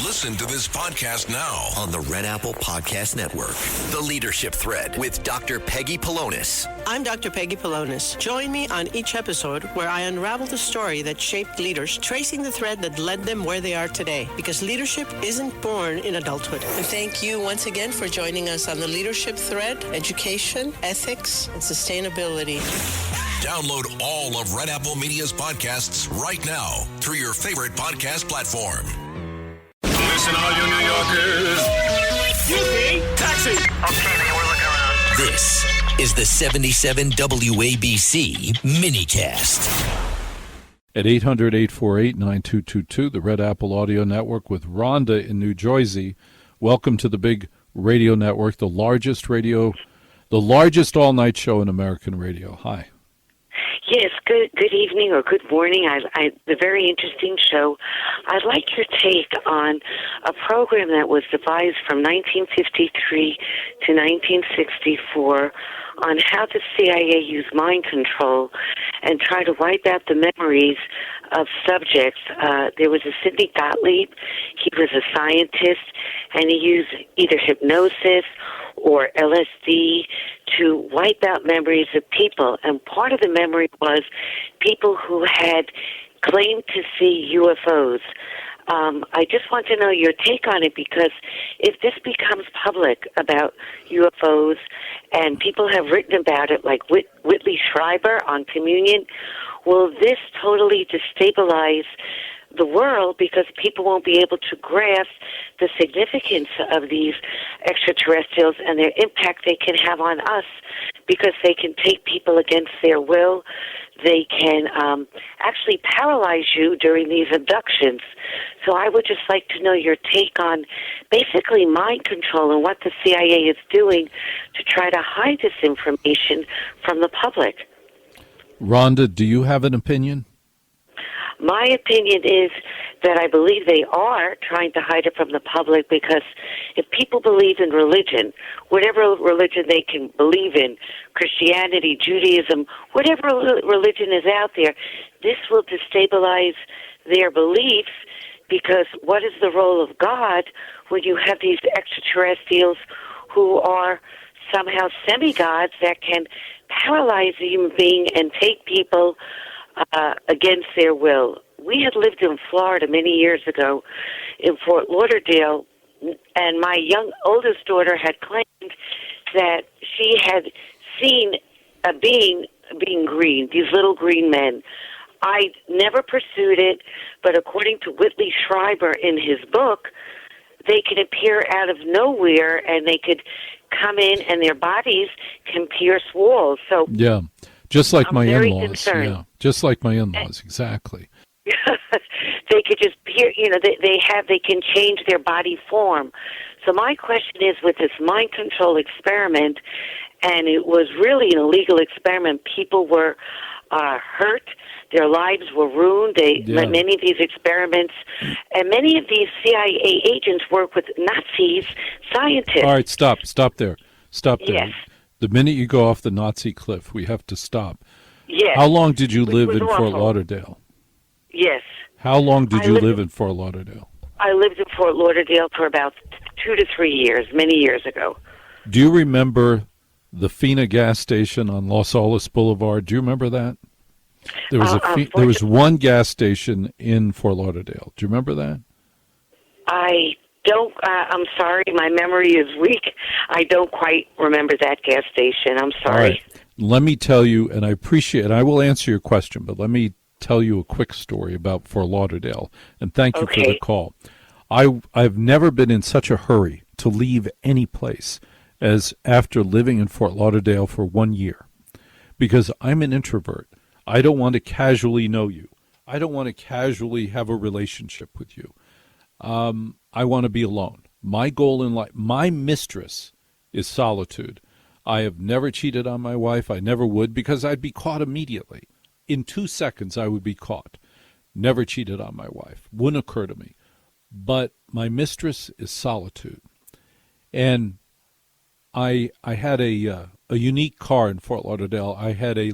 Listen to this podcast now on the Red Apple Podcast Network. The Leadership Thread with Dr. Peggy Polonis. I'm Dr. Peggy Polonis. Join me on each episode where I unravel the story that shaped leaders, tracing the thread that led them where they are today. Because leadership isn't born in adulthood. And thank you once again for joining us on the Leadership Thread, education, ethics, and sustainability. Download all of Red Apple Media's podcasts right now through your favorite podcast platform. Listen, all you New Yorkers. Excuse me, taxi. Okay, we're looking around. This is the 77 WABC minicast. At 800-848-9222, the Red Apple Audio Network with Rhonda in New Jersey. Welcome to the big radio network, the largest all-night show in American radio. Hi. Yes, good evening or good morning. The very interesting show. I'd like your take on a program that was devised from 1953 to 1964 on how the CIA used mind control and try to wipe out the memories of subjects. There was a Sidney Gottlieb. He was a scientist, and he used either hypnosis or LSD to wipe out memories of people. And part of the memory was people who had claimed to see UFOs. I just want to know your take on it, because if this becomes public about UFOs and people have written about it, like Whitley Schreiber on Communion, will this totally destabilize the world because people won't be able to grasp the significance of these extraterrestrials and their impact they can have on us, because they can take people against their will. They can actually paralyze you during these abductions. So I would just like to know your take on basically mind control and what the CIA is doing to try to hide this information from the public. Rhonda, do you have an opinion? My opinion is that I believe they are trying to hide it from the public, because if people believe in religion, whatever religion they can believe in, Christianity, Judaism, whatever religion is out there, this will destabilize their beliefs, because what is the role of God when you have these extraterrestrials who are somehow semi-gods that can paralyze a human being and take people against their will? We had lived in Florida many years ago in Fort Lauderdale, and my oldest daughter had claimed that she had seen a being green, these little green men. I never pursued it, but according to Whitley Schreiber in his book, they can appear out of nowhere, and they could come in, and their bodies can pierce walls. So yeah. Just like my in-laws. Concerned. Yeah, just like my in-laws, exactly. They could just peer, they can change their body form. So my question is, with this mind control experiment, and it was really an illegal experiment, people were hurt, their lives were ruined. Many of these experiments, and many of these CIA agents work with Nazis, scientists. All right, stop there. Yes. The minute you go off the Nazi cliff, we have to stop. Yes. How long did you live in Fort awful. Lauderdale? Yes. How long did you live in Fort Lauderdale? I lived in Fort Lauderdale for about 2 to 3 years, many years ago. Do you remember the Fina gas station on Los Olas Boulevard? Do you remember that? There was there was one gas station in Fort Lauderdale. Do you remember that? I don't. I'm sorry, my memory is weak. I don't quite remember that gas station. I'm sorry. All right. Let me tell you, and I appreciate it. I will answer your question, but let me tell you a quick story about Fort Lauderdale, and thank you for the call. I've never been in such a hurry to leave any place as after living in Fort Lauderdale for 1 year, because I'm an introvert. I don't want to casually know you. I don't want to casually have a relationship with you. I want to be alone. My goal in life, my mistress is solitude. I have never cheated on my wife. I never would, because I'd be caught immediately. In 2 seconds, I would be caught. Never cheated on my wife. Wouldn't occur to me. But my mistress is solitude. And I had a unique car in Fort Lauderdale. I had a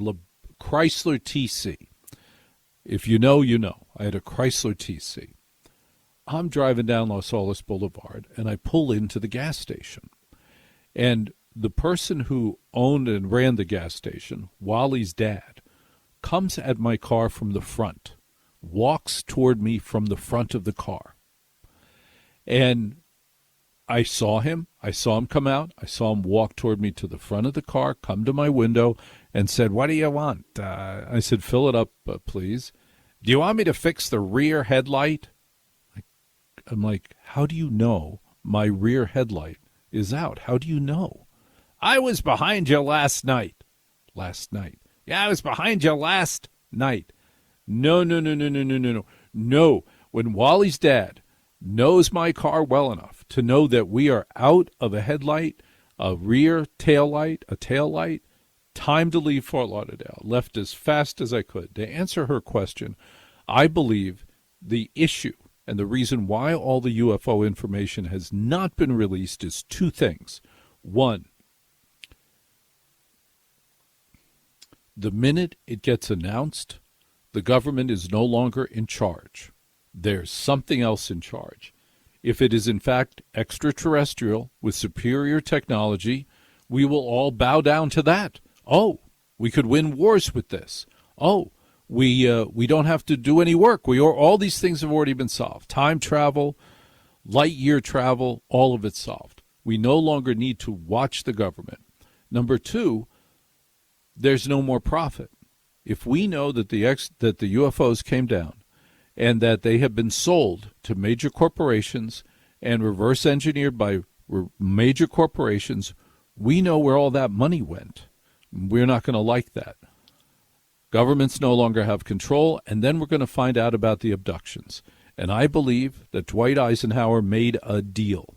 Chrysler TC. If you know, you know. I had a Chrysler TC. I'm driving down Los Olas Boulevard, and I pull into the gas station. And the person who owned and ran the gas station, Wally's dad, comes at my car from the front, walks toward me from the front of the car. And I saw him come out. I saw him walk toward me to the front of the car, come to my window, and said, "What do you want?" I said, "Fill it up, please." "Do you want me to fix the rear headlight?" I'm like, "How do you know my rear headlight is out? How do you know?" "I was behind you last night." "Last night?" "Yeah, I was behind you last night." No. No. When Wally's dad knows my car well enough to know that we are out of a headlight, a rear taillight, a taillight, time to leave Fort Lauderdale. Left as fast as I could. To answer her question, I believe the issue and the reason why all the UFO information has not been released is two things. One, the minute it gets announced, the government is no longer in charge. There's something else in charge. If it is in fact extraterrestrial with superior technology, we will all bow down to that. Oh, we could win wars with this. Oh, we don't have to do any work. All these things have already been solved. Time travel, light year travel, all of it solved. We no longer need to watch the government. Number two, there's no more profit. If we know that the UFOs came down and that they have been sold to major corporations and reverse engineered by major corporations, we know where all that money went. We're not going to like that. Governments no longer have control, and then we're going to find out about the abductions. And I believe that Dwight Eisenhower made a deal.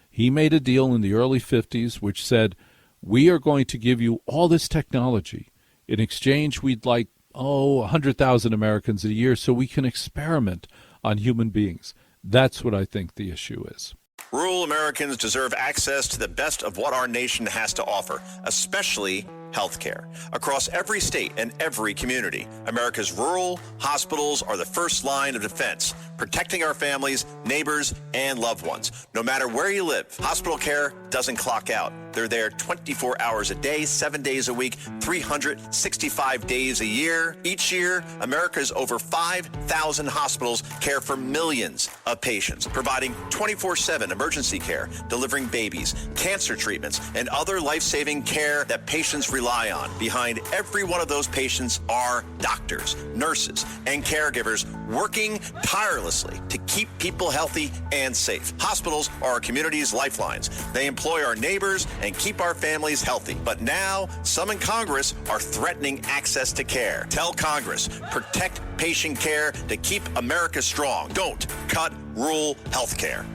He made a deal in the early 50s which said, we are going to give you all this technology. In exchange, we'd like 100,000 Americans a year so we can experiment on human beings. That's what I think the issue is. Rural Americans deserve access to the best of what our nation has to offer, especially health care. Across every state and every community, America's rural hospitals are the first line of defense, protecting our families, neighbors, and loved ones. No matter where you live, hospital care doesn't clock out. They're there 24 hours a day, 7 days a week, 365 days a year. Each year, America's over 5,000 hospitals care for millions of patients, providing 24/7 emergency care, delivering babies, cancer treatments, and other life-saving care that patients rely on. Behind every one of those patients are doctors, nurses, and caregivers working tirelessly to keep people healthy and safe. Hospitals are our community's lifelines. They employ our neighbors and keep our families healthy. But now, some in Congress are threatening access to care. Tell Congress, protect patient care to keep America strong. Don't cut rural health care.